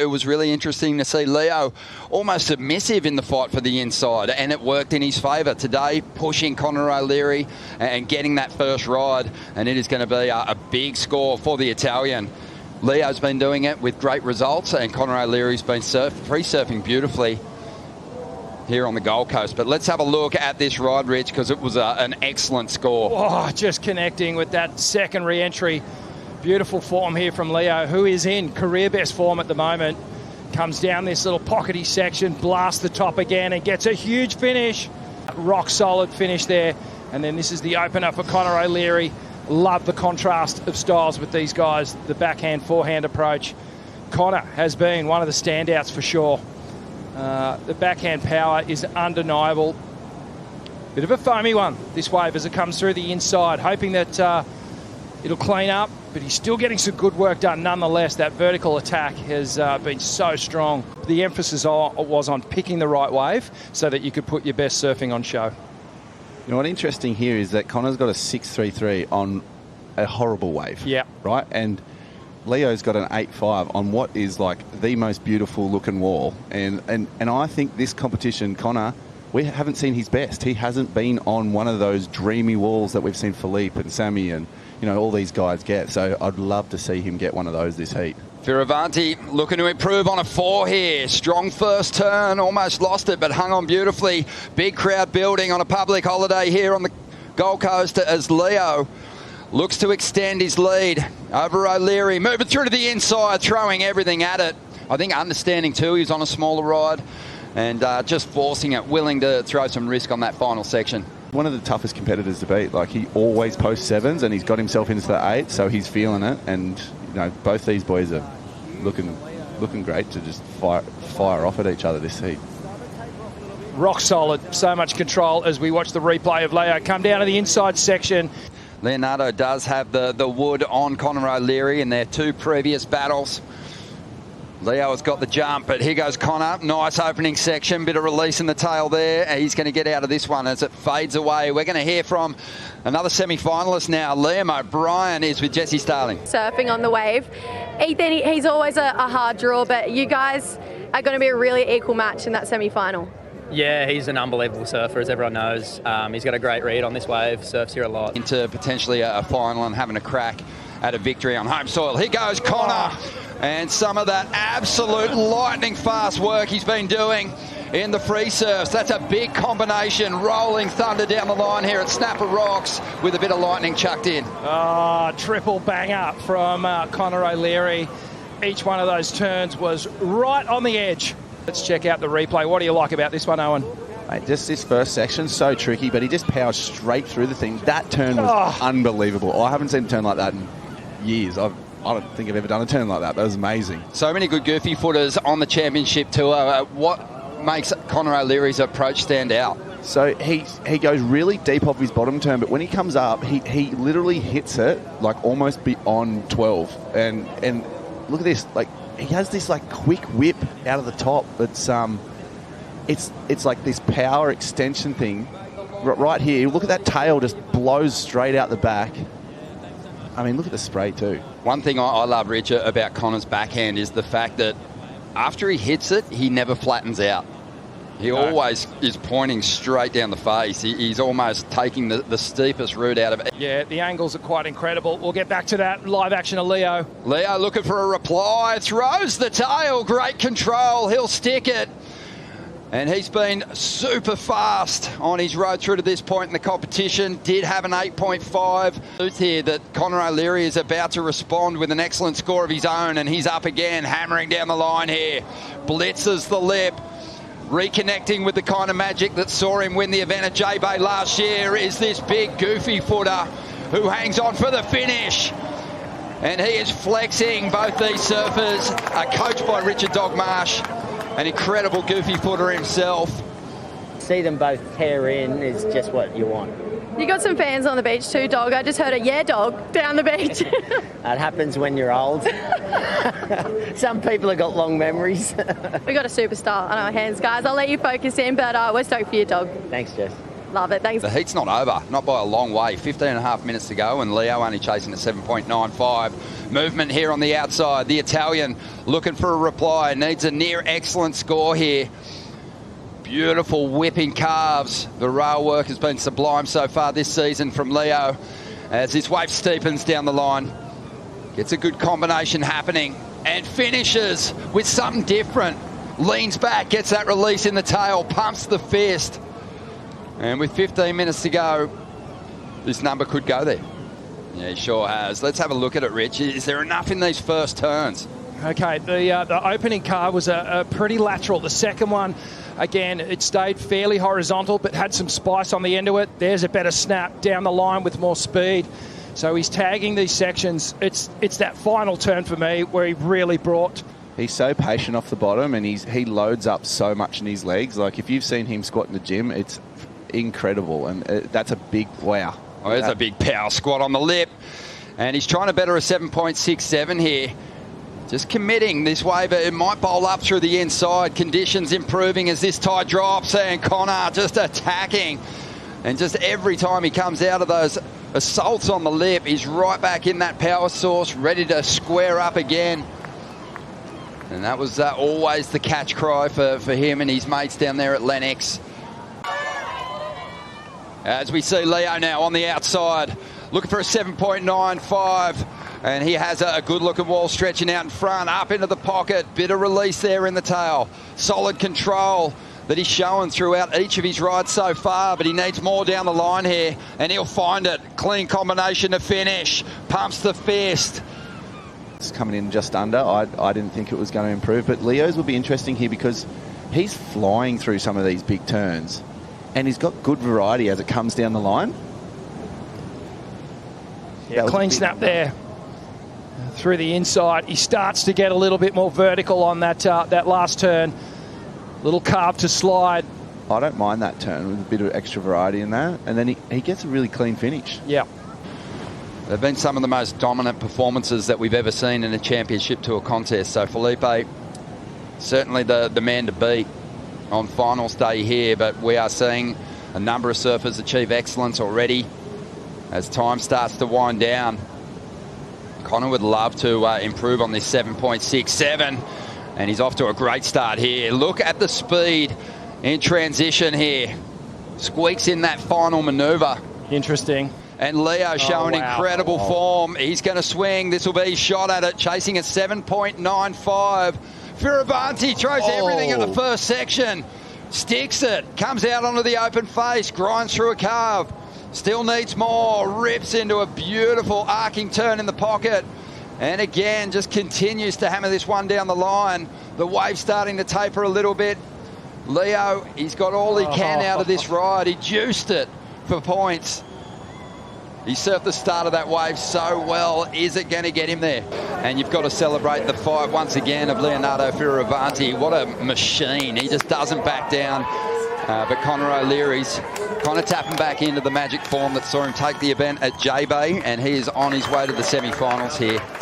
it was really interesting to see Leo almost submissive in the fight for the inside, and it worked in his favour today, pushing Conor O'Leary and getting that first ride, and it is going to be a big score for the Italian. Leo's been doing it with great results, and Conor O'Leary's been free surfing beautifully here on the Gold Coast. But let's have a look at this ride, Rich, because it was an excellent score. Oh, just connecting with that second re-entry. Beautiful form here from Leo, who is in career best form at the moment. Comes down this little pockety section, blasts the top again and gets a huge finish. Rock solid finish there. And then this is the opener for Conor O'Leary. Love the contrast of styles with these guys, the backhand, forehand approach. Conor has been one of the standouts for sure. The backhand power is undeniable. Bit of a foamy one, this wave, as it comes through the inside, hoping that it'll clean up, but he's still getting some good work done nonetheless. That vertical attack has been so strong. The emphasis was on picking the right wave so that you could put your best surfing on show. You know, what's interesting here is that Conor's got a 6.33 on a horrible wave. Yeah. Right? And Leo's got an 8.5 on what is like the most beautiful looking wall. And I think this competition, Conor, we haven't seen his best. He hasn't been on one of those dreamy walls that we've seen Philippe and Sammy and, you know, all these guys get. So I'd love to see him get one of those this heat. Fioravanti looking to improve on a 4 here. Strong first turn, almost lost it, but hung on beautifully. Big crowd building on a public holiday here on the Gold Coast as Leo looks to extend his lead over O'Leary. Moving through to the inside, throwing everything at it. I think understanding too, he's on a smaller ride and just forcing it, willing to throw some risk on that final section. One of the toughest competitors to beat. Like, he always posts 7s and he's got himself into the 8, so he's feeling it. And, you know, both these boys are looking great to just fire off at each other this heat. Rock solid, so much control as we watch the replay of Leo come down to the inside section. Leonardo does have the wood on Conor O'Leary in their 2 previous battles. Leo has got the jump, but here goes Conor. Nice opening section, bit of release in the tail there. He's going to get out of this one as it fades away. We're going to hear from another semi-finalist now. Liam O'Brien is with Jesse Starling. Surfing on the wave. Ethan, he's always a hard draw, but you guys are going to be a really equal match in that semi-final. Yeah, he's an unbelievable surfer, as everyone knows. He's got a great read on this wave, surfs here a lot. Into potentially a final and having a crack at a victory on home soil. Here goes Conor. And some of that absolute lightning fast work he's been doing in the free surfs. That's a big combination. Rolling thunder down the line here at Snapper Rocks with a bit of lightning chucked in. Oh, triple banger from Conor O'Leary. Each one of those turns was right on the edge. Let's check out the replay. What do you like about this one, Owen? Mate, just this first section, so tricky, but he just powers straight through the thing. That turn was unbelievable. I haven't seen a turn like that in years. I don't think I've ever done a turn like that. That was amazing. So many good goofy footers on the championship tour. What makes Conor O'Leary's approach stand out? So he goes really deep off his bottom turn, but when he comes up, he literally hits it like almost beyond 12. And look at this, like he has this like quick whip out of the top. It's like this power extension thing right here. Look at that tail, just blows straight out the back. I mean, look at the spray too. One thing I love, Richard, about Conor's backhand is the fact that after he hits it, he never flattens out. He always is pointing straight down the face. He's almost taking the steepest route out of it. Yeah, the angles are quite incredible. We'll get back to that live action of Leo. Leo looking for a reply. Throws the tail. Great control. He'll stick it. And he's been super fast on his road through to this point in the competition. Did have an 8.5. Here that Conor O'Leary is about to respond with an excellent score of his own, and he's up again, hammering down the line here. Blitzes the lip. Reconnecting with the kind of magic that saw him win the event at J-Bay last year is this big goofy footer who hangs on for the finish. And he is flexing. Both these surfers are coached by Richard Dogmarsh, an incredible goofy footer himself. See them both tear in is just what you want. You got some fans on the beach too, Dog. I just heard a yeah dog down the beach. That happens when you're old. Some people have got long memories. We got a superstar on our hands, guys. I'll let you focus in, but we're stoked for you, Dog. Thanks, Jess. Love it. Thanks. The heat's not over, not by a long way. 15 and a half minutes to go, and Leo only chasing a 7.95. Movement here on the outside. The Italian looking for a reply. Needs a near excellent score here. Beautiful whipping calves. The rail work has been sublime so far this season from Leo. As his wave steepens down the line. Gets a good combination happening and finishes with something different. Leans back, gets that release in the tail, pumps the fist. And with 15 minutes to go, this number could go there. Yeah, he sure has. Let's have a look at it, Rich. Is there enough in these first turns? Okay, the opening car was a pretty lateral. The second one, again, it stayed fairly horizontal, but had some spice on the end of it. There's a better snap down the line with more speed. So he's tagging these sections. It's that final turn for me where he really brought. He's so patient off the bottom, and he loads up so much in his legs. Like, if you've seen him squat in the gym, it's incredible, and that's a big wow. Oh, there's a big power squat on the lip, and he's trying to better a 7.67 here. Just committing this wave. It might bowl up through the inside. Conditions improving as this tide drops, and Connor just attacking. And just every time he comes out of those assaults on the lip, he's right back in that power source, ready to square up again. And that was always the catch cry for him and his mates down there at Lennox. As we see Leo now on the outside, looking for a 7.95. And he has a good-looking wall stretching out in front, up into the pocket. Bit of release there in the tail. Solid control that he's showing throughout each of his rides so far, but he needs more down the line here, and he'll find it. Clean combination to finish. Pumps the fist. It's coming in just under. I didn't think it was going to improve, but Leo's will be interesting here because he's flying through some of these big turns, and he's got good variety as it comes down the line. Yeah, clean snap there. Through the inside, he starts to get a little bit more vertical on that last turn. Little carve to slide. I don't mind that turn with a bit of extra variety in that, and then he gets a really clean finish. Yeah. They've been some of the most dominant performances that we've ever seen in a championship tour contest. So Felipe, certainly the man to beat on finals day here, but we are seeing a number of surfers achieve excellence already as time starts to wind down. Connor would love to improve on this 7.67, and he's off to a great start here. Look at the speed in transition here. Squeaks in that final manoeuvre. Interesting. And Leo showing incredible form. He's going to swing. This will be his shot at it, chasing a 7.95. Fioravanti throws everything in the first section. Sticks it. Comes out onto the open face. Grinds through a carve. Still needs more. Rips into a beautiful arcing turn in the pocket. And again, just continues to hammer this one down the line. The wave starting to taper a little bit. Leo, he's got all he can out of this ride. He juiced it for points. He surfed the start of that wave so well. Is it going to get him there? And you've got to celebrate the fight once again of Leonardo Fioravanti. What a machine. He just doesn't back down. But Conor O'Leary's kind of tapping back into the magic form that saw him take the event at J-Bay, and he is on his way to the semi-finals here.